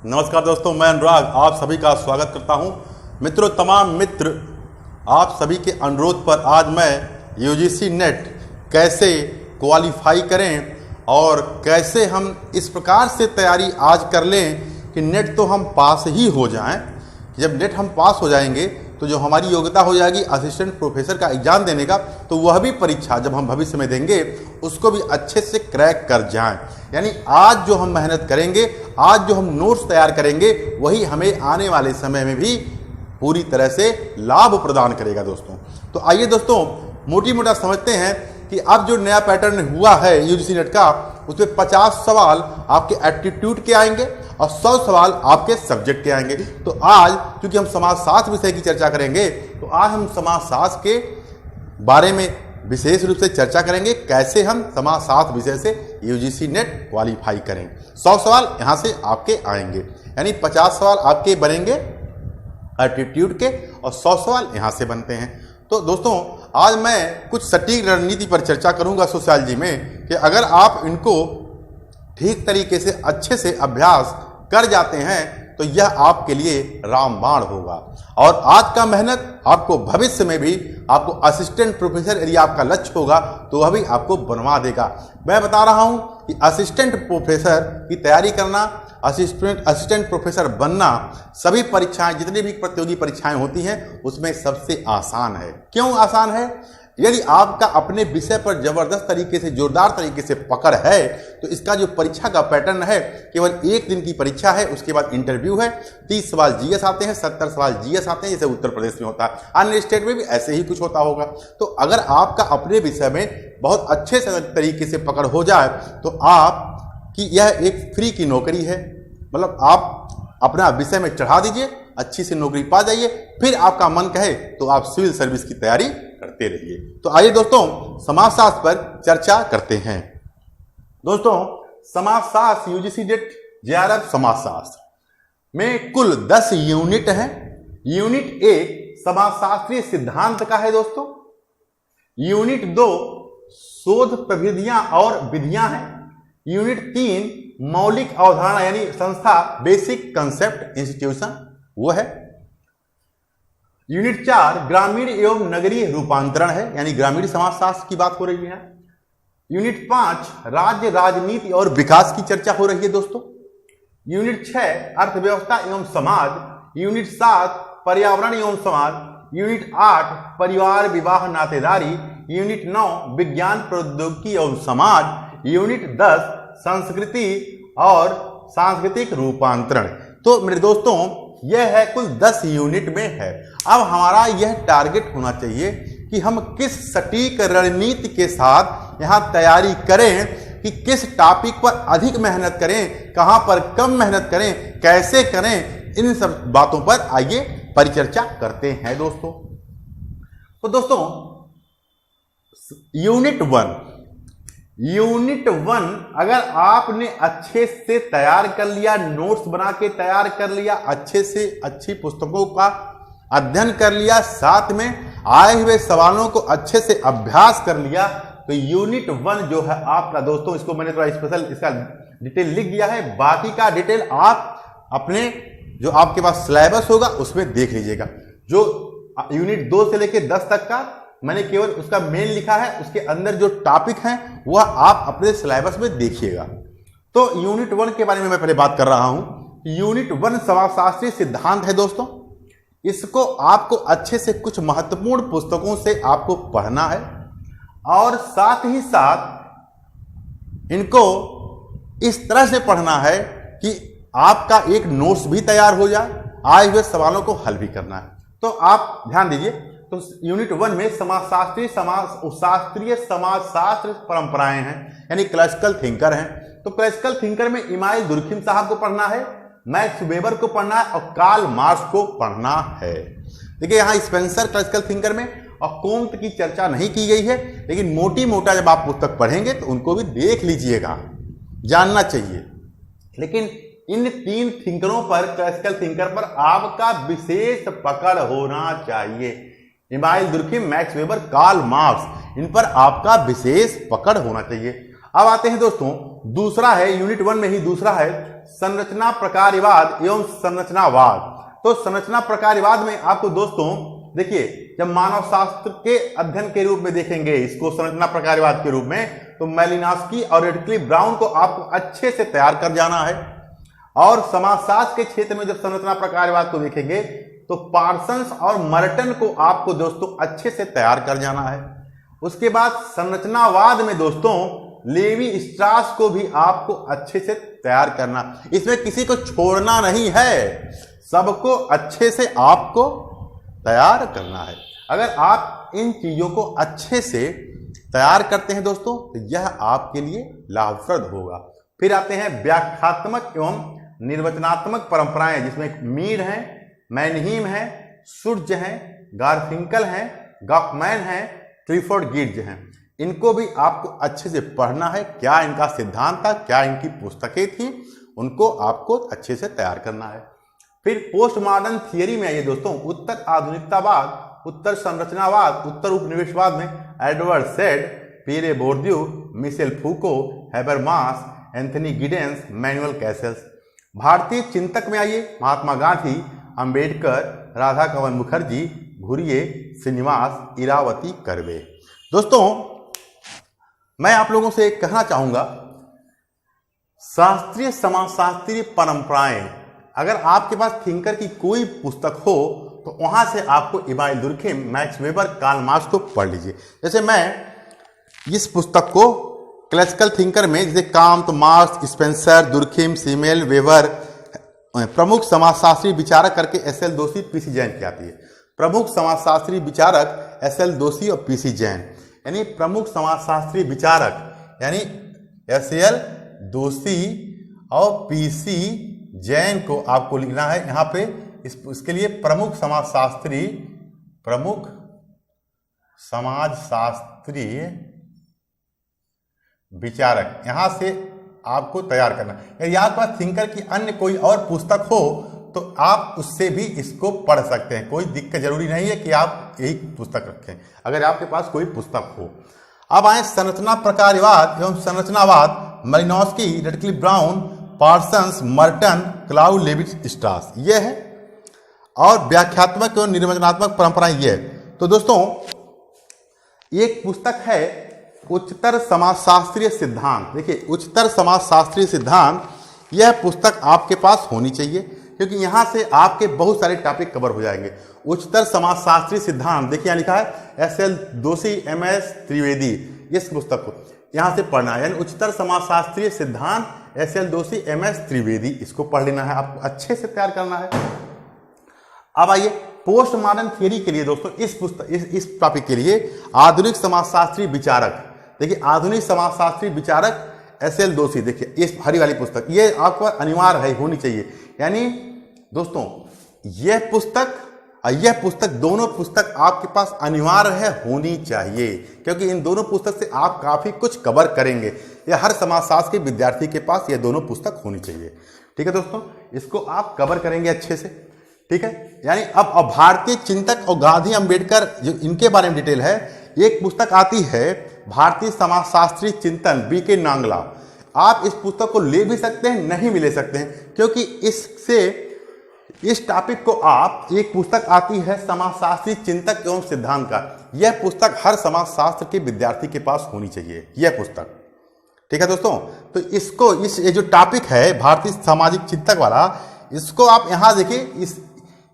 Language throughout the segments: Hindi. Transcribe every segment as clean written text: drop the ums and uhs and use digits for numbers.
नमस्कार दोस्तों, मैं अनुराग आप सभी का स्वागत करता हूं। मित्रों, तमाम मित्र आप सभी के अनुरोध पर आज मैं यूजीसी नेट कैसे क्वालिफाई करें और कैसे हम इस प्रकार से तैयारी आज कर लें कि नेट तो हम पास ही हो जाएं। जब नेट हम पास हो जाएंगे तो जो हमारी योग्यता हो जाएगी असिस्टेंट प्रोफेसर का एग्जाम देने का, तो वह भी परीक्षा जब हम भविष्य में देंगे उसको भी अच्छे से क्रैक कर जाएं। यानी आज जो हम मेहनत करेंगे, आज जो हम नोट्स तैयार करेंगे, वही हमें आने वाले समय में भी पूरी तरह से लाभ प्रदान करेगा दोस्तों। तो आइए दोस्तों, मोटी मोटा समझते हैं कि अब जो नया पैटर्न हुआ है यूजीसी नेट का, उसमें 50 सवाल आपके एप्टीट्यूड के आएंगे और 100 सवाल आपके सब्जेक्ट के आएंगे। तो आज क्योंकि हम समाजशास्त्र विषय की चर्चा करेंगे, तो आज हम समाजशास्त्र के बारे में विशेष रूप से चर्चा करेंगे, कैसे हम समाजशास्त्र विषय से यूजीसी नेट क्वालिफाई करें। 100 सवाल यहाँ से आपके आएंगे, यानी 50 सवाल आपके बनेंगे एप्टीट्यूड के और 100 सवाल यहाँ से बनते हैं। तो दोस्तों, आज मैं कुछ सटीक रणनीति पर चर्चा करूंगा सोशियोलॉजी में कि अगर आप इनको ठीक तरीके से अच्छे से अभ्यास कर जाते हैं तो यह आपके लिए रामबाण होगा। और आज का मेहनत आपको भविष्य में भी आपको असिस्टेंट प्रोफेसर यदि आपका लक्ष्य होगा तो वह भी आपको बनवा देगा। मैं बता रहा हूं कि असिस्टेंट प्रोफेसर की तैयारी करना, असिस्टेंट प्रोफेसर बनना, सभी परीक्षाएं जितनी भी प्रतियोगी परीक्षाएं होती हैं उसमें सबसे आसान है। क्यों आसान है? यदि आपका अपने विषय पर जबरदस्त तरीके से, जोरदार तरीके से पकड़ है तो इसका जो परीक्षा का पैटर्न है, केवल एक दिन की परीक्षा है, उसके बाद इंटरव्यू है, 30 सवाल जीएस आते हैं, 70 सवाल जीएस आते हैं, जैसे उत्तर प्रदेश में होता है। अन्य स्टेट में भी ऐसे ही कुछ होता होगा। तो अगर आपका अपने विषय में बहुत अच्छे से तरीके से पकड़ हो जाए तो आपकी यह एक फ्री की नौकरी है। मतलब आप अपना विषय में चढ़ा दीजिए, अच्छी से नौकरी पा जाइए, फिर आपका मन कहे तो आप सिविल सर्विस की तैयारी करते रहिए। तो आइए दोस्तों, समाजशास्त्र पर चर्चा करते हैं। दोस्तों, समाजशास्त्र यूजीसी नेट जेआरएफ समाजशास्त्र में कुल 10 यूनिट हैं। यूनिट 1 समाजशास्त्रीय सिद्धांत का है दोस्तों। यूनिट 2 शोध प्रविधियां और विधियां हैं। यूनिट 3 मौलिक अवधारणा यानी संस्था, बेसिक कंसेप्ट इंस्टीट्यूशन, वो है। यूनिट 4 ग्रामीण एवं नगरीय रूपांतरण है, यानी ग्रामीण समाजशास्त्र की बात हो रही है। यूनिट 5 राज्य, राजनीति और विकास की चर्चा हो रही है दोस्तों। यूनिट 6 अर्थव्यवस्था एवं समाज। यूनिट 7 पर्यावरण एवं समाज। यूनिट 8 परिवार, विवाह, नातेदारी। यूनिट 9 विज्ञान, प्रौद्योगिकी एवं समाज। यूनिट 10 संस्कृति और सांस्कृतिक रूपांतरण। तो मेरे दोस्तों, यह है कुल 10 यूनिट में है। अब हमारा यह टारगेट होना चाहिए कि हम किस सटीक रणनीति के साथ यहाँ तैयारी करें, कि किस टॉपिक पर अधिक मेहनत करें, कहाँ पर कम मेहनत करें, कैसे करें, इन सब बातों पर आइए परिचर्चा करते हैं दोस्तों। तो दोस्तों, यूनिट 1 अगर आपने अच्छे से तैयार कर लिया, नोट्स बना के तैयार कर लिया, अच्छे से अच्छी पुस्तकों का अध्ययन कर लिया, साथ में आए हुए सवालों को अच्छे से अभ्यास कर लिया, तो यूनिट 1 जो है आपका दोस्तों, इसको मैंने थोड़ा स्पेशल इसका डिटेल लिख दिया है। बाकी का डिटेल आप अपने जो आपके पास सिलेबस होगा उसमें देख लीजिएगा। जो यूनिट 2 से लेकर 10 तक का मैंने केवल उसका मेन लिखा है, उसके अंदर जो टॉपिक हैं वह आप अपने सिलेबस में देखिएगा। तो यूनिट 1 के बारे में मैं पहले बात कर रहा हूं। यूनिट 1 समाजशास्त्रीय सिद्धांत है दोस्तों। इसको आपको अच्छे से कुछ महत्वपूर्ण पुस्तकों से आपको पढ़ना है और साथ ही साथ इनको इस तरह से पढ़ना है कि आपका एक नोट्स भी तैयार हो जाए, आए हुए सवालों को हल भी करना है। तो आप ध्यान दीजिए। तो यूनिट 1 में शास्त्रीय समाजशास्त्र परंपराएं हैं, यानी क्लासिकल थिंकर हैं। तो क्लासिकल थिंकर में इमाइल दुर्खिम साहब को पढ़ना है, मैक्स वेबर को पढ़ना है और कार्ल मार्क्स को पढ़ना है। देखिए, यहाँ स्पेंसर क्लासिकल थिंकर में और कोंत की चर्चा नहीं की गई है, लेकिन मोटी मोटा जब आप पुस्तक पढ़ेंगे तो उनको भी देख लीजिएगा, जानना चाहिए। लेकिन इन 3 थिंकरों पर, क्लासिकल थिंकर पर आपका विशेष पकड़ होना चाहिए। Emile Durkheim, Max Weber, Karl Marx, इन पर आपका विशेष पकड़ होना चाहिए। अब आते हैं दोस्तों, दूसरा है यूनिट 1 में ही दूसरा है संरचना प्रकार्यवाद एवं संरचनावाद। तो संरचना प्रकार्यवाद में आपको दोस्तों देखिए, जब मानव शास्त्र के अध्ययन के रूप में देखेंगे इसको संरचना प्रकार्यवाद के रूप में, तो मैलिनोव्स्की और रेडक्लिफ ब्राउन को आपको अच्छे से तैयार कर जाना है। और समाजशास्त्र के क्षेत्र में जब संरचना प्रकार्यवाद को देखेंगे तो पार्सन्स और मर्टन को आपको दोस्तों अच्छे से तैयार कर जाना है। उसके बाद संरचनावाद में दोस्तों लेवी स्ट्रास को भी आपको अच्छे से तैयार करना, इसमें किसी को छोड़ना नहीं है, सबको अच्छे से आपको तैयार करना है। अगर आप इन चीजों को अच्छे से तैयार करते हैं दोस्तों तो यह आपके लिए लाभप्रद होगा। फिर आते हैं व्याख्यात्मक एवं निर्वचनात्मक परंपराएं, जिसमें मीड है, मैनहीम है, सुर्ज है, गारफिंकल है, गॉफमैन है, क्लिफोर्ड गिड्ज हैं। इनको भी आपको अच्छे से पढ़ना है, क्या इनका सिद्धांत था, क्या इनकी पुस्तकें थी, उनको आपको अच्छे से तैयार करना है। फिर पोस्ट मॉडर्न थियरी में आइए दोस्तों, उत्तर आधुनिकतावाद, उत्तर संरचनावाद, उत्तर उपनिवेशवाद में Edward Said, Pierre Bourdieu, Michel Foucault, Habermas, Anthony Giddens, Manuel Castells. भारतीय चिंतक में आइए, महात्मा गांधी, अंबेडकर, राधा कमल मुखर्जी, घुरिये, श्रीनिवास, इरावती कर्वे। दोस्तों मैं आप लोगों से कहना चाहूंगा, शास्त्रीय समाजशास्त्रीय परंपराएं, अगर आपके पास थिंकर की कोई पुस्तक हो तो वहां से आपको Emmanuel Durkheim, Max Weber, Karl Marx को पढ़ लीजिए। जैसे मैं इस पुस्तक को क्लासिकल थिंकर में, जैसे Kant, Marx, Spencer, Durkheim, Simmel, Weber, प्रमुख समाजशास्त्री विचारक करके एस.एल. दोषी, पी.सी. जैन की आती है। प्रमुख समाजशास्त्री विचारक एस.एल. दोषी और पी.सी. जैन, यानी प्रमुख समाजशास्त्री विचारक यानी एस.एल. दोषी और पी.सी. जैन को आपको लिखना है यहाँ पे। इसके लिए प्रमुख समाजशास्त्री विचारक यहां से आपको तैयार करना। यदि आपके पास थिंकर की अन्य कोई और पुस्तक हो तो आप उससे भी इसको पढ़ सकते हैं, कोई दिक्कत जरूरी नहीं है कि आप यही पुस्तक रखें, अगर आपके पास कोई पुस्तक हो। अब आए संरचना प्रकार्यवाद एवं संरचनावाद, Malinowski, Radcliffe Brown, Parsons, Merton, Claude Levi Strauss, ये है। और व्याख्यात्मक एवं निर्वचनात्मक परंपराएं, ये है। तो दोस्तों एक पुस्तक है उच्चतर समाजशास्त्रीय सिद्धांत। देखिए उच्चतर समाजशास्त्रीय सिद्धांत, यह पुस्तक आपके पास होनी चाहिए, क्योंकि यहां से आपके बहुत सारे टॉपिक कवर हो जाएंगे। उच्चतर समाजशास्त्रीय सिद्धांत, देखिए यहां लिखा है एस.एल. दोषी, एम.एस. त्रिवेदी, इस पुस्तक को यहां से पढ़ना है, यानी उच्चतर समाजशास्त्रीय सिद्धांत एस.एल. दोषी, एम.एस. त्रिवेदी, इसको पढ़ लेना है, आपको अच्छे से तैयार करना है। अब आइए पोस्ट मॉडर्न थियरी के लिए दोस्तों, इस टॉपिक के लिए आधुनिक समाजशास्त्री विचारक, देखिए आधुनिक समाजशास्त्री विचारक एस.एल. दोषी, देखिए इस हरी वाली पुस्तक, ये आपको अनिवार्य है, होनी चाहिए। यानी दोस्तों यह पुस्तक दोनों पुस्तक आपके पास अनिवार्य है, होनी चाहिए, क्योंकि इन दोनों पुस्तक से आप काफी कुछ कवर करेंगे। यह हर समाजशास्त्र के विद्यार्थी के पास ये दोनों पुस्तक होनी चाहिए। ठीक है दोस्तों, इसको आप कवर करेंगे अच्छे से। ठीक है, यानी अब भारतीय चिंतक और गांधी, अंबेडकर, जो इनके बारे में डिटेल है, एक पुस्तक आती है भारतीय समाजशास्त्री चिंतन, बी.के. नांगला। आप इस पुस्तक को ले भी सकते हैं, नहीं भी ले सकते हैं, क्योंकि इस टॉपिक को आप, एक पुस्तक आती है समाजशास्त्री चिंतक एवं सिद्धांत का, यह पुस्तक हर समाजशास्त्र के विद्यार्थी के पास होनी चाहिए, यह पुस्तक। ठीक है दोस्तों, तो इसको ये जो टॉपिक है भारतीय सामाजिक चिंतक वाला, इसको आप यहां देखिए,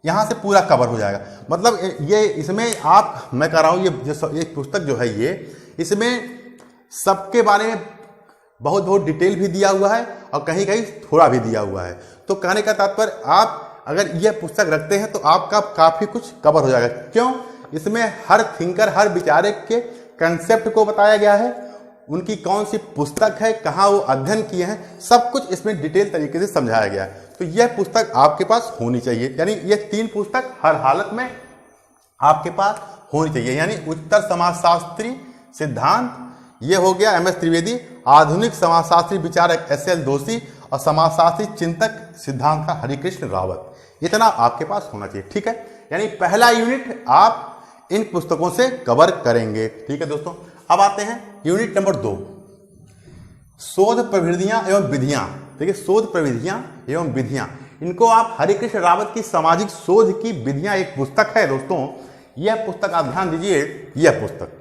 यहां से पूरा कवर हो जाएगा। मतलब ये इसमें आप, मैं कह रहा हूं, ये पुस्तक जो है ये, इसमें सबके बारे में बहुत डिटेल भी दिया हुआ है और कहीं कहीं थोड़ा भी दिया हुआ है। तो कहने का तात्पर्य, आप अगर यह पुस्तक रखते हैं तो आपका काफी कुछ कवर हो जाएगा। क्यों? इसमें हर थिंकर, हर विचारक के कंसेप्ट को बताया गया है, उनकी कौन सी पुस्तक है, कहाँ वो अध्ययन किए हैं, सब कुछ इसमें डिटेल तरीके से समझाया गया है। तो यह पुस्तक आपके पास होनी चाहिए, यानी ये 3 पुस्तक हर हालत में आपके पास होनी चाहिए। यानी उच्चतर समाजशास्त्री सिद्धांत, ये हो गया एम.एस. त्रिवेदी, आधुनिक समाजशास्त्री विचारक एस.एल. दोषी और समाजशास्त्री चिंतक सिद्धांत का हरिकृष्ण रावत, इतना आपके पास होना चाहिए। ठीक है, यानी पहला यूनिट आप इन पुस्तकों से कवर करेंगे। ठीक है दोस्तों, अब आते हैं यूनिट नंबर 2, शोध प्रविधियां एवं विधियां। देखिए शोध प्रविधियां एवं विधियां, इनको आप हरिकृष्ण रावत की सामाजिक शोध की विधियां एक पुस्तक है दोस्तों, यह पुस्तक आप ध्यान दीजिए, यह पुस्तक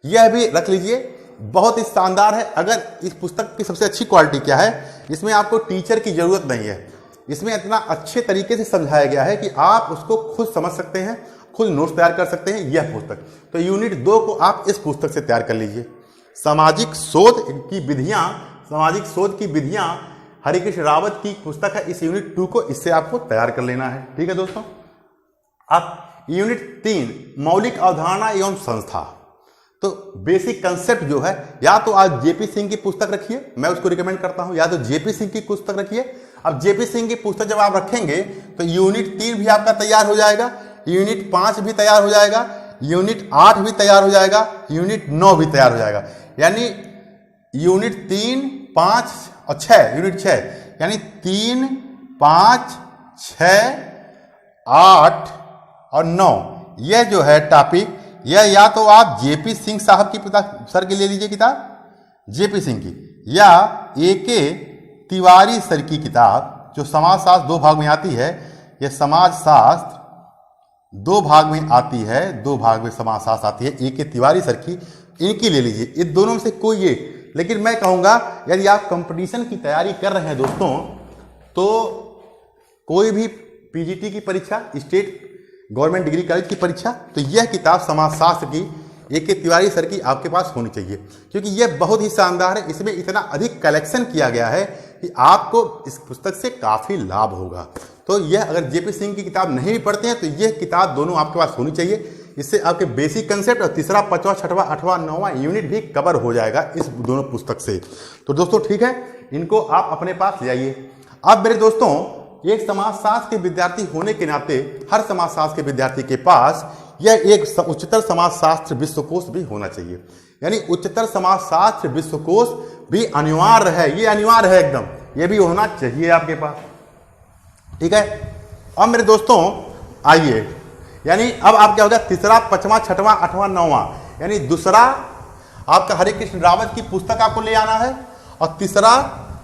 यह भी रख लीजिए, बहुत ही शानदार है। अगर इस पुस्तक की सबसे अच्छी क्वालिटी क्या है, इसमें आपको टीचर की जरूरत नहीं है, इसमें इतना अच्छे तरीके से समझाया गया है कि आप उसको खुद समझ सकते हैं, खुद नोट्स तैयार कर सकते हैं। यह पुस्तक तो यूनिट 2 को आप इस पुस्तक से तैयार कर लीजिए। सामाजिक शोध की विधियां हरिकृष्ण रावत की पुस्तक है, इस यूनिट 2 को इससे आपको तैयार कर लेना है। ठीक है दोस्तों। अब यूनिट 3 मौलिक अवधारणा एवं संस्था, तो बेसिक कंसेप्ट जो है, या तो आप जेपी सिंह की पुस्तक रखिए, मैं उसको रिकमेंड करता हूं, या तो जेपी सिंह की पुस्तक रखिए। अब जेपी सिंह की पुस्तक जब आप रखेंगे तो यूनिट 3 भी आपका तैयार हो जाएगा, यूनिट 5 भी तैयार हो जाएगा, यूनिट 8 भी तैयार हो जाएगा, यूनिट 9 भी तैयार हो जाएगा। यानी यूनिट 3, 5 और 6, यूनिट 6 यानी 3, 5, 6, 8 और 9, यह जो है टॉपिक, यह या तो आप जेपी सिंह साहब की सर की ले लीजिए किताब, जेपी सिंह की, या ए.के. तिवारी सर की किताब जो समाजशास्त्र 2 भाग में आती है, यह समाजशास्त्र 2 भाग में आती है, 2 भाग में समाजशास्त्र आती है, ए.के. तिवारी सर की, इनकी ले लीजिए। इन दोनों में से कोई एक, लेकिन मैं कहूँगा यदि आप कंपटीशन की तैयारी कर रहे हैं दोस्तों, तो कोई भी पीजीटी की परीक्षा, स्टेट गवर्नमेंट डिग्री कॉलेज की परीक्षा, तो यह किताब समाजशास्त्र की ए.के. तिवारी सर की आपके पास होनी चाहिए, क्योंकि यह बहुत ही शानदार है। इसमें इतना अधिक कलेक्शन किया गया है कि आपको इस पुस्तक से काफ़ी लाभ होगा। तो यह अगर जेपी सिंह की किताब नहीं भी पढ़ते हैं तो यह किताब दोनों आपके पास होनी चाहिए। इससे आपके बेसिक कंसेप्ट और तीसरा, 5वां, 6वां, 8वां, 9वां यूनिट भी कवर हो जाएगा इस दोनों पुस्तक से। तो दोस्तों ठीक है, इनको आप अपने पास ले आइए। अब मेरे दोस्तों, एक समाजशास्त्र के विद्यार्थी होने के नाते हर समाजशास्त्र के विद्यार्थी के पास यह एक उच्चतर समाजशास्त्र विश्वकोश भी होना चाहिए, यानी उच्चतर समाजशास्त्र विश्वकोश भी अनिवार्य है, ये अनिवार्य है एकदम, ये भी होना चाहिए आपके पास। ठीक है। अब मेरे दोस्तों आइए, यानी अब आप क्या होगा, तीसरा, 5वां, 6वां, 8वां, 9वां, यानी दूसरा आपका हरिकृष्ण रावत की पुस्तक आपको ले आना है, और तीसरा,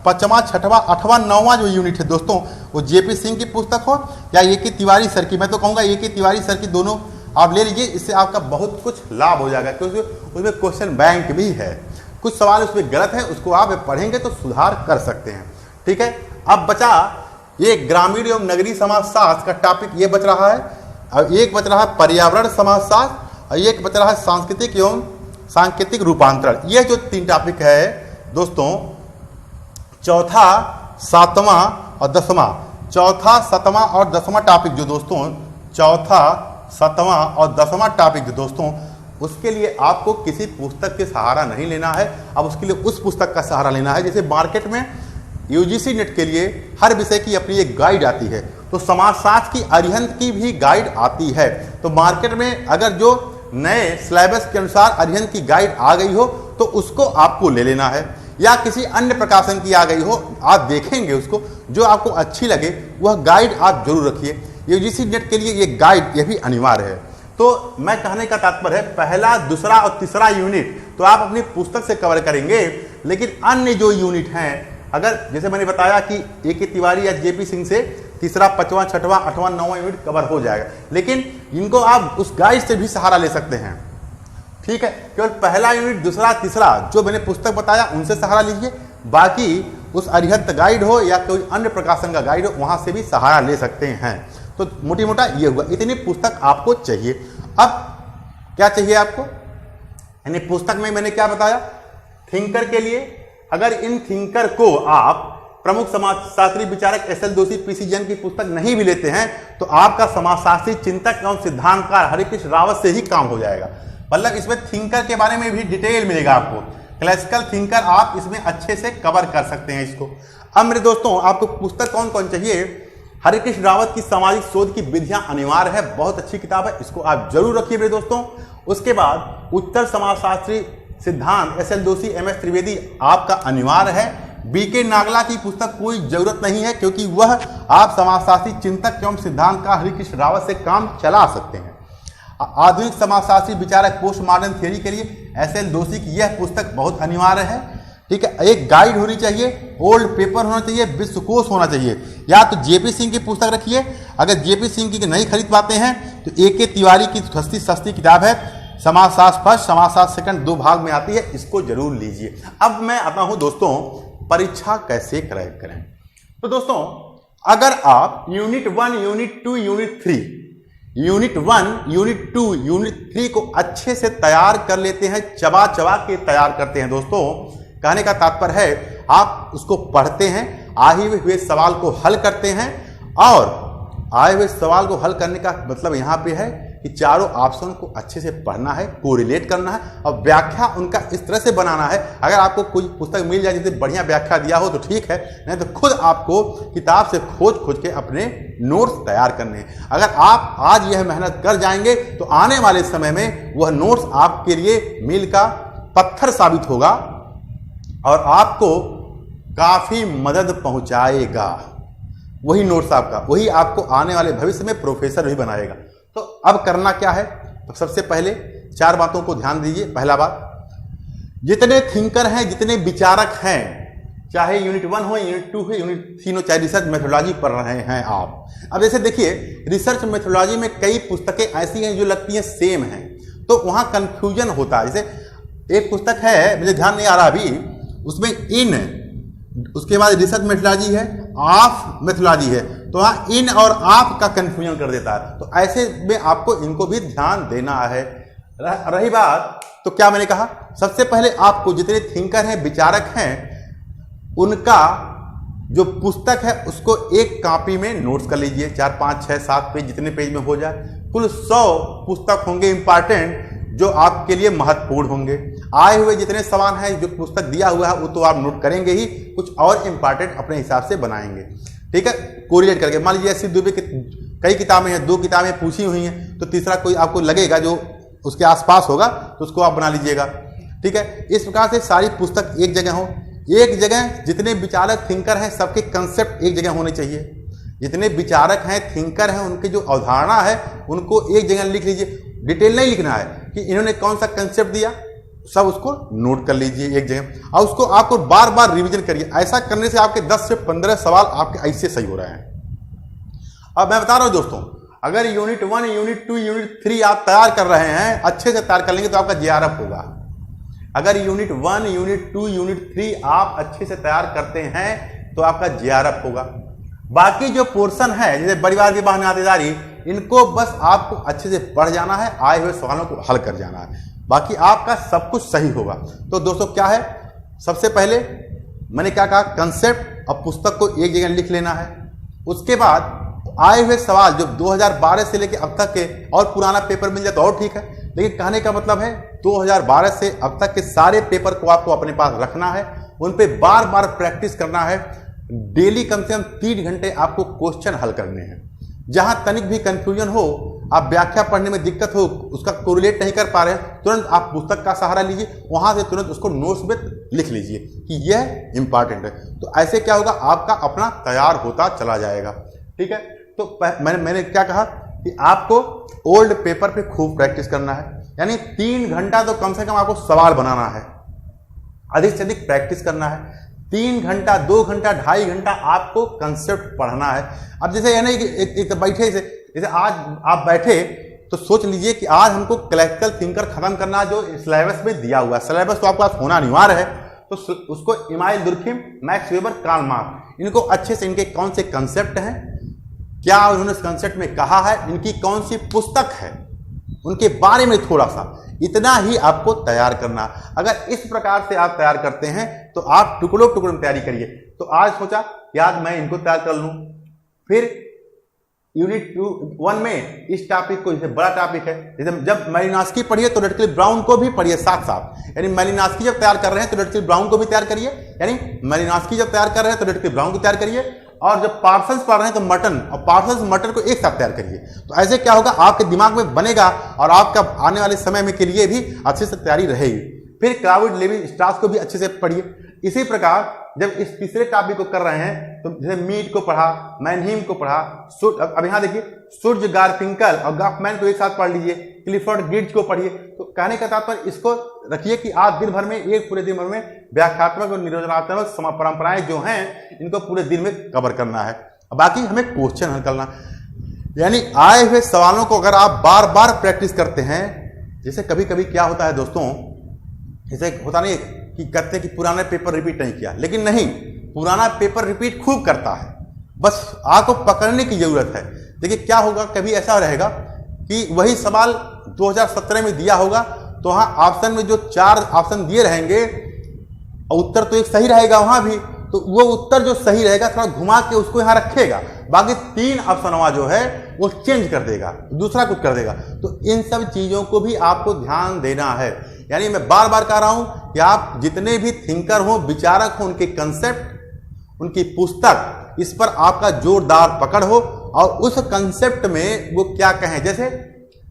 5वां, 6वां, 8वां, 9वां जो यूनिट है दोस्तों, वो जेपी सिंह की पुस्तक हो या ए.के. तिवारी सर की, मैं तो कहूँगा ए.के. तिवारी सर की, दोनों आप ले लीजिए। इससे आपका बहुत कुछ लाभ हो जाएगा, क्योंकि उसमें क्वेश्चन बैंक भी है, कुछ सवाल उसमें गलत है, उसको आप पढ़ेंगे तो सुधार कर सकते हैं। ठीक है। अब बचा ये ग्रामीण एवं नगरीय समाजशास्त्र का टॉपिक, ये बच रहा है, और एक बच रहा है पर्यावरण समाजशास्त्र, और एक बच रहा है सांस्कृतिक एवं सांकेतिक रूपांतरण। ये जो 3 टॉपिक है दोस्तों, चौथा, 7वां और 10वां, चौथा, 7वां और 10वां टॉपिक जो दोस्तों, चौथा, 7वां और 10वां टॉपिक जो दोस्तों, उसके लिए आपको किसी पुस्तक के सहारा नहीं लेना है। अब उसके लिए उस पुस्तक का सहारा लेना है। जैसे मार्केट में यूजीसी नेट के लिए हर विषय की अपनी एक गाइड आती है, तो समाजशास्त्र की अरिहंत की भी गाइड आती है। तो मार्केट में अगर जो नए सिलेबस के अनुसार अरिहंत की गाइड आ गई हो तो उसको आपको ले लेना है, या किसी अन्य प्रकाशन की आ गई हो, आप देखेंगे उसको, जो आपको अच्छी लगे वह गाइड आप जरूर रखिए। यूजीसी नेट के लिए ये गाइड, ये भी अनिवार्य है। तो मैं कहने का तात्पर्य है, पहला, दूसरा और तीसरा यूनिट तो आप अपनी पुस्तक से कवर करेंगे, लेकिन अन्य जो यूनिट हैं, अगर जैसे मैंने बताया कि ए.के. तिवारी या जेपी सिंह से तीसरा, 5वां, 6वां, 8वां, 9वां यूनिट कवर हो जाएगा, लेकिन इनको आप उस गाइड से भी सहारा ले सकते हैं। ठीक है। केवल पहला यूनिट, दूसरा, तीसरा जो मैंने पुस्तक बताया उनसे सहारा लीजिए, बाकी उस अरिहंत गाइड हो या कोई अन्य प्रकाशन का गाइड हो, वहां से भी सहारा ले सकते हैं। तो मोटी मोटा ये हुआ, इतनी पुस्तक आपको चाहिए। अब क्या चाहिए आपको, यानी पुस्तक में मैंने क्या बताया, थिंकर के लिए अगर इन थिंकर को आप प्रमुख समाजशास्त्री विचारक एस.एल. जोशी, पी.सी. जैन की पुस्तक नहीं भी लेते हैं तो आपका समाजशास्त्री चिंतक एवं सिद्धांतकार हरिकृष्ण रावत से ही काम हो जाएगा। मतलब इसमें थिंकर के बारे में भी डिटेल मिलेगा आपको, क्लासिकल थिंकर आप इसमें अच्छे से कवर कर सकते हैं इसको। अब मेरे दोस्तों, आपको पुस्तक कौन कौन चाहिए, हरिकृष्ण रावत की सामाजिक शोध की विधियां अनिवार्य है, बहुत अच्छी किताब है, इसको आप जरूर रखिए मेरे दोस्तों। उसके बाद उत्तर समाजशास्त्री सिद्धांत एस.एल. जोशी, एम.एस. त्रिवेदी आपका अनिवार्य है। बी.के. नागला की पुस्तक कोई जरूरत नहीं है, क्योंकि वह आप समाजशास्त्री चिंतक एवं सिद्धांत का हरिकृष्ण रावत से काम चला सकते हैं। आधुनिक समाजशास्त्री विचारक पोस्ट मॉडर्न थियरी के लिए एस.एल. जोशी की यह पुस्तक बहुत अनिवार्य है। ठीक है, एक गाइड होनी चाहिए, ओल्ड पेपर होना चाहिए, विश्वकोश होना चाहिए। या तो जेपी सिंह की पुस्तक रखिए, अगर जेपी सिंह की नहीं खरीद पाते हैं तो ए.के. तिवारी की सस्ती किताब है समाजशास्त्र फर्स्ट समाजशास्त्र सेकंड, 2 भाग में आती है, इसको जरूर लीजिए। अब मैं आता हूं दोस्तों परीक्षा कैसे क्रैक करें। तो दोस्तों अगर आप unit 1, unit 2, unit 3, unit 1, unit 2, unit 3 को अच्छे से तैयार कर लेते हैं, चबा चबा के तैयार करते हैं दोस्तों, कहने का तात्पर्य है आप उसको पढ़ते हैं, आए हुए सवाल को हल करते हैं, और आए हुए सवाल को हल करने का मतलब यहाँ पे है कि चारों ऑप्शन को अच्छे से पढ़ना है, कोरिलेट करना है, और व्याख्या उनका इस तरह से बनाना है। अगर आपको कोई पुस्तक मिल जाए जिससे बढ़िया व्याख्या दिया हो तो ठीक है, नहीं तो खुद आपको किताब से खोज के अपने नोट्स तैयार करने हैं। अगर आप आज यह मेहनत कर जाएंगे तो आने वाले समय में वह नोट्स आपके लिए मील का पत्थर साबित होगा और आपको काफी मदद पहुंचाएगा। वही नोट्स आपका, वही आपको आने वाले भविष्य में प्रोफेसर भी बनाएगा। तो अब करना क्या है, तो सबसे पहले 4 बातों को ध्यान दीजिए। पहला बात, जितने थिंकर हैं, जितने विचारक हैं, चाहे यूनिट 1 हो, यूनिट 2 हो, यूनिट 3 हो, चाहे रिसर्च मेथोडोलॉजी पढ़ रहे हैं आप। अब जैसे देखिए रिसर्च मेथोडोलॉजी में कई पुस्तकें ऐसी हैं जो लगती हैं सेम हैं, तो वहां कंफ्यूजन होता है। जैसे एक पुस्तक है, मुझे ध्यान नहीं आ रहा अभी, उसमें इन, उसके बाद रिसर्च मेथोडोलॉजी है, ऑफ मेथोडोलॉजी है, तो वहाँ इन और आप का कंफ्यूजन कर देता है। तो ऐसे में आपको इनको भी ध्यान देना है। रही बात, तो क्या मैंने कहा, सबसे पहले आपको जितने थिंकर हैं, विचारक हैं, उनका जो पुस्तक है उसको एक कॉपी में नोट्स कर लीजिए, 4, 5, 6, 7 पेज, जितने पेज में हो जाए। कुल 100 पुस्तक होंगे इंपॉर्टेंट, जो आपके लिए महत्वपूर्ण होंगे। आए हुए जितने सवाल हैं, जो पुस्तक दिया हुआ है वो तो आप नोट करेंगे ही, कुछ और इंपॉर्टेंट अपने हिसाब से बनाएंगे, ठीक है, कोरिलेट करके। मान लीजिए ऐसी दुबे कई किताबें हैं, 2 किताबें पूछी हुई हैं, तो तीसरा कोई आपको लगेगा जो उसके आसपास होगा तो उसको आप बना लीजिएगा, ठीक है। इस प्रकार से सारी पुस्तक एक जगह हो, एक जगह जितने विचारक थिंकर हैं सबके कंसेप्ट एक जगह होने चाहिए। जितने विचारक हैं, थिंकर हैं, उनकी जो अवधारणा है उनको एक जगह लिख लीजिए। डिटेल नहीं लिखना है कि इन्होंने कौन सा कंसेप्ट दिया, सब उसको नोट कर लीजिए एक जगह, और उसको आपको बार बार रिवीजन करिए। ऐसा करने से आपके 10 से 15 सवाल आपके ऐसे सही हो रहे हैं। अब मैं बता रहा हूं दोस्तों, अगर यूनिट 1, यूनिट 2, यूनिट 3 आप तैयार कर रहे हैं, अच्छे से तैयार कर लेंगे तो आपका जेआरएफ होगा। अगर यूनिट 1, यूनिट 2, यूनिट 3 आप अच्छे से तैयार करते हैं तो आपका जेआरएफ होगा। बाकी जो पोर्शन है, जैसे परिवार की नातेदारी, इनको बस आपको अच्छे से पढ़ जाना है, आए हुए सवालों को हल कर जाना है, बाकी आपका सब कुछ सही होगा। तो दोस्तों क्या है, सबसे पहले मैंने क्या कहा, कंसेप्ट और पुस्तक को एक जगह लिख लेना है। उसके बाद आए हुए सवाल जो 2012 से लेकर अब तक के, और पुराना पेपर मिल जाए तो और ठीक है, लेकिन कहने का मतलब है 2012 से अब तक के सारे पेपर को आपको अपने पास रखना है, उन पे बार बार प्रैक्टिस करना है। डेली कम से कम 3 घंटे आपको क्वेश्चन हल करने हैं। जहां तनिक भी कंफ्यूजन हो, आप व्याख्या पढ़ने में दिक्कत हो, उसका कोरिलेट नहीं कर पा रहे हैं, तुरंत आप पुस्तक का सहारा लीजिए, वहां से तुरंत उसको नोट्स में लिख लीजिए कि यह इंपॉर्टेंट है। तो ऐसे क्या होगा, आपका अपना तैयार होता चला जाएगा, ठीक है। तो मैंने क्या कहा कि आपको ओल्ड पेपर पे खूब प्रैक्टिस करना है, यानी 3 घंटा तो कम से कम आपको सवाल बनाना है, अधिक से अधिक प्रैक्टिस करना है। 3 घंटा, 2 घंटा, 2.5 घंटा आपको कंसेप्ट पढ़ना है। अब जैसे यानी एक बैठे, जैसे आज आप बैठे तो सोच लीजिए कि आज हमको क्लैसिकल थिंकर खत्म करना, जो सिलेबस में दिया हुआ है। सिलेबस तो आपके पास होना अनिवार्य है, तो उसको Emile Durkheim, Max Weber, Karl Marx, इनको अच्छे से, इनके कौन से कंसेप्ट हैं, क्या उन्होंने इस कंसेप्ट में कहा है, इनकी कौन सी पुस्तक है, उनके बारे में थोड़ा सा, इतना ही आपको तैयार करना। अगर इस प्रकार से आप तैयार करते हैं तो आप टुकड़ों टुकड़ों में तैयारी करिए। तो आज सोचा कि आज मैं इनको तैयार कर लूं, फिर यूनिट 1 में इस टॉपिक को, जैसे बड़ा टॉपिक है, जैसे जब मैलिनस्की पढ़िए तो रेडक्लिफ ब्राउन को भी पढ़िए साथ साथ, यानी मैलिनस्की जब तैयार कर रहे हैं तो रेडक्लिफ ब्राउन को भी तैयार करिए, यानी मैलिनस्की जब तैयार कर रहे हैं तो रेडक्लिफ ब्राउन को तैयार करिए, और जब पार्सल्स पढ़ रहे हैं तो मटन और पार्सल्स मटन को एक साथ तैयार करिए। तो ऐसे क्या होगा, आपके दिमाग में बनेगा और आपका आने वाले समय में के लिए भी अच्छे से तैयारी रहेगी। फिर क्लाउड लेवी स्ट्रास को भी अच्छे से पढ़िए। इसी प्रकार जब इस तीसरे टॉपिक को कर रहे हैं तो जैसे मीट को पढ़ा, मैनहीम को पढ़ा, अब यहाँ देखिए सूर्य गारफिंकल और गॉफमैन को एक साथ पढ़ लीजिए, क्लिफर्ड गिब्स को पढ़िए। तो कहने का तात्पर्य इसको रखिए कि आप दिन भर में, एक पूरे दिन भर में व्याख्यात्मक और नियोजनात्मक परंपराएं जो हैं इनको पूरे दिन में कवर करना है। बाकी हमें क्वेश्चन हल करना, यानी आए हुए सवालों को अगर आप बार बार प्रैक्टिस करते हैं, जैसे कभी कभी क्या होता है दोस्तों, जैसे होता नहीं कि कहते हैं कि पुराना पेपर रिपीट नहीं किया, लेकिन नहीं, पुराना पेपर रिपीट खूब करता है, बस आपको पकड़ने की जरूरत है। देखिए क्या होगा, कभी ऐसा रहेगा कि वही सवाल 2017 में दिया होगा तो वहां ऑप्शन में जो 4 ऑप्शन दिए रहेंगे उत्तर तो एक सही रहेगा वहां भी, तो वो उत्तर जो सही रहेगा थोड़ा घुमा के उसको यहां रखेगा, बाकी 3 ऑप्शन वहां जो है वो चेंज कर देगा, दूसरा कुछ कर देगा। तो इन सब चीजों को भी आपको ध्यान देना है। यानी मैं बार बार कह रहा हूं कि आप जितने भी थिंकर हो, विचारक हो, उनके कंसेप्ट, उनकी पुस्तक, इस पर आपका जोरदार पकड़ हो और उस कंसेप्ट में वो क्या कहें। जैसे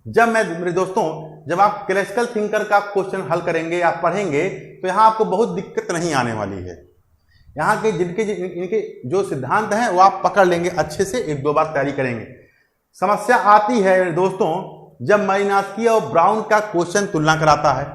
जब मैं मेरे दोस्तों, जब आप क्लासिकल थिंकर का क्वेश्चन हल करेंगे या पढ़ेंगे तो यहां आपको बहुत दिक्कत नहीं आने वाली है। यहाँ के इनके जो सिद्धांत हैं वो आप पकड़ लेंगे अच्छे से, 1-2 बार तैयारी करेंगे। समस्या आती है मेरे दोस्तों जब मालिनोव्स्की और ब्राउन का क्वेश्चन तुलना कराता है,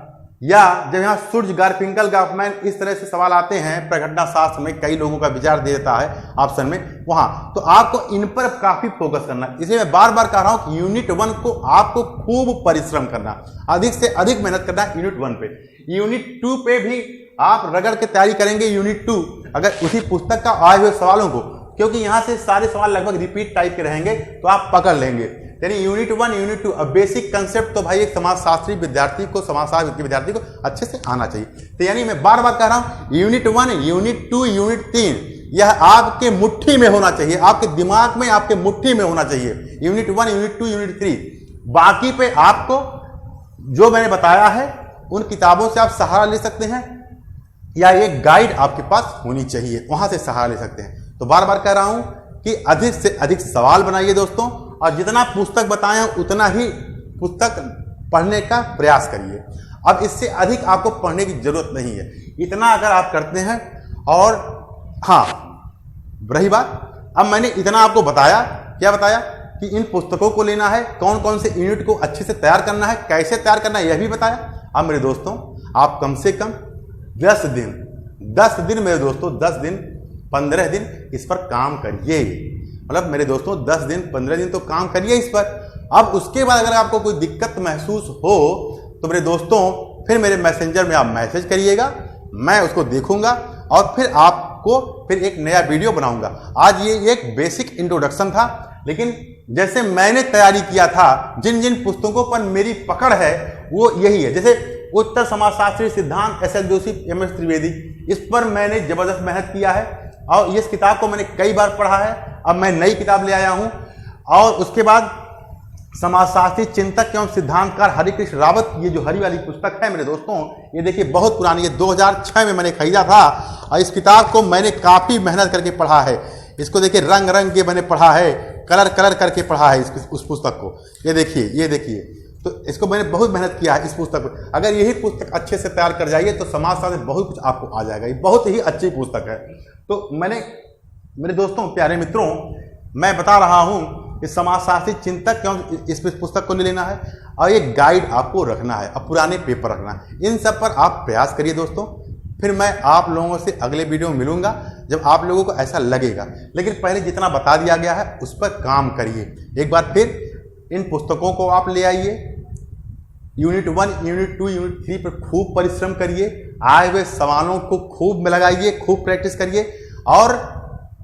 या जब यहाँ सूर्य गारफिंकल गॉफमैन इस तरह से सवाल आते हैं, प्रघटना शास्त्र में कई लोगों का विचार देता है ऑप्शन में वहां, तो आपको इन पर काफी फोकस करना। इसलिए मैं बार बार कह रहा हूं कि यूनिट 1 को आपको खूब परिश्रम करना, अधिक से अधिक मेहनत करना यूनिट 1 पे। यूनिट 2 पे भी आप रगड़ के तैयारी करेंगे। यूनिट 2 अगर उसी पुस्तक का आए हुए सवालों को, क्योंकि यहां से सारे सवाल लगभग रिपीट टाइप के रहेंगे, तो आप पकड़ लेंगे। यानी यूनिट 1, यूनिट 2, अब बेसिक कंसेप्ट तो भाई एक समाजशास्त्री विद्यार्थी को, समाजशास्त्र के विद्यार्थी को अच्छे से आना चाहिए। तो यानी मैं बार बार कह रहा हूं यूनिट 1, यूनिट 2, यूनिट 3 यह आपके मुट्ठी में होना चाहिए, आपके दिमाग में, आपके मुट्ठी में होना चाहिए। यूनिट 1, यूनिट 2, यूनिट 3, बाकी पे आपको जो मैंने बताया है उन किताबों से आप सहारा ले सकते हैं, या एक गाइड आपके पास होनी चाहिए, वहां से सहारा ले सकते हैं। तो बार बार कह रहा हूं कि अधिक से अधिक सवाल बनाइए दोस्तों, और जितना पुस्तक बताए हैं उतना ही पुस्तक पढ़ने का प्रयास करिए। अब इससे अधिक आपको पढ़ने की जरूरत नहीं है, इतना अगर आप करते हैं। और हाँ, रही बात, अब मैंने इतना आपको बताया, क्या बताया कि इन पुस्तकों को लेना है, कौन कौन से यूनिट को अच्छे से तैयार करना है, कैसे तैयार करना है, यह भी बताया। अब मेरे दोस्तों आप कम से कम 10 दिन मेरे दोस्तों, 10 दिन 15 दिन इस पर काम करिए। मतलब मेरे दोस्तों 10 दिन 15 दिन तो काम करिए इस पर। अब उसके बाद अगर आपको कोई दिक्कत महसूस हो तो मेरे दोस्तों फिर मेरे मैसेंजर में आप मैसेज करिएगा, मैं उसको देखूंगा और फिर आपको फिर एक नया वीडियो बनाऊंगा। आज ये एक बेसिक इंट्रोडक्शन था, लेकिन जैसे मैंने तैयारी किया था, जिन जिन पुस्तकों पर मेरी पकड़ है वो यही है। जैसे उत्तर समाजशास्त्री सिद्धांत SL जोशी, MS त्रिवेदी, इस पर मैंने जबरदस्त मेहनत किया है और इस किताब को मैंने कई बार पढ़ा है। अब मैं नई किताब ले आया हूं। और उसके बाद समाजशास्त्री चिंतक एवं सिद्धांतकार हरिकृष्ण रावत, ये जो हरी वाली पुस्तक है मेरे दोस्तों, ये देखिए बहुत पुरानी है, 2006 में मैंने खरीदा था और इस किताब को मैंने काफी मेहनत करके पढ़ा है। इसको देखिए रंग रंग के मैंने पढ़ा है, कलर करके पढ़ा है उस पुस्तक को। ये देखिए, तो इसको मैंने बहुत मेहनत किया है इस पुस्तक पर। अगर यही पुस्तक अच्छे से तैयार कर जाइए तो समाजशास्त्र में बहुत कुछ आपको आ जाएगा। ये बहुत ही अच्छी पुस्तक है। तो मैंने मेरे दोस्तों, प्यारे मित्रों, मैं बता रहा हूं कि समाजशास्त्री चिंतक क्यों इस पुस्तक को ले लेना है और एक गाइड आपको रखना है और पुराने पेपर रखना है। इन सब पर आप प्रयास करिए दोस्तों। फिर मैं आप लोगों से अगले वीडियो में मिलूंगा जब आप लोगों को ऐसा लगेगा। लेकिन पहले जितना बता दिया गया है उस पर काम करिए। एक बार फिर इन पुस्तकों को आप ले आइए। यूनिट 1, यूनिट 2, यूनिट 3 पर खूब परिश्रम करिए, आए हुए सवालों को खूब में लगाइए, खूब प्रैक्टिस करिए और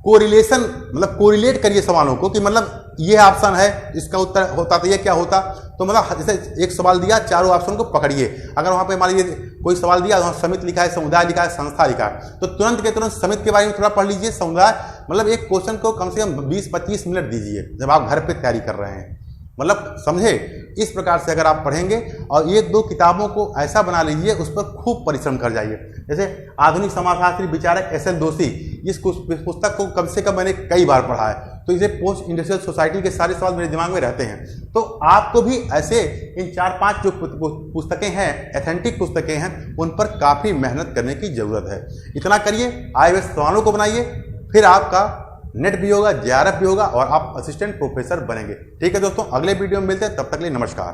कोरिलेशन, मतलब कोरिलेट करिए सवालों को कि मतलब ये ऑप्शन है, इसका उत्तर होता तो ये क्या होता। तो मतलब जैसे एक सवाल दिया, चारों ऑप्शन को पकड़िए। अगर वहां पे मान लीजिए कोई सवाल दिया, वहां समिति लिखा है, समुदाय लिखा है, संस्था लिखा है, तो तुरंत के तुरंत समिति के बारे में थोड़ा पढ़ लीजिए। समुदाय, मतलब एक क्वेश्चन को कम से कम 20-25 मिनट दीजिए जब आप घर पे तैयारी कर रहे हैं। मतलब समझे। इस प्रकार से अगर आप पढ़ेंगे और एक दो किताबों को ऐसा बना लीजिए, उस पर खूब परिश्रम कर जाइए। जैसे आधुनिक समाजशास्त्री विचारक एस.एल. दोषी, इस पुस्तक को कम से कम मैंने कई बार पढ़ा है, तो इसे पोस्ट इंडस्ट्रियल सोसाइटी के सारे सवाल मेरे दिमाग में रहते हैं। तो आपको भी ऐसे इन 4-5 जो पुस्तकें हैं, एथेंटिक पुस्तकें हैं, उन पर काफ़ी मेहनत करने की ज़रूरत है। इतना करिए, आए हुए सवालों को बनाइए, फिर आपका नेट भी होगा, JRF भी होगा और आप असिस्टेंट प्रोफेसर बनेंगे। ठीक है दोस्तों, अगले वीडियो में मिलते हैं, तब तक के लिए नमस्कार।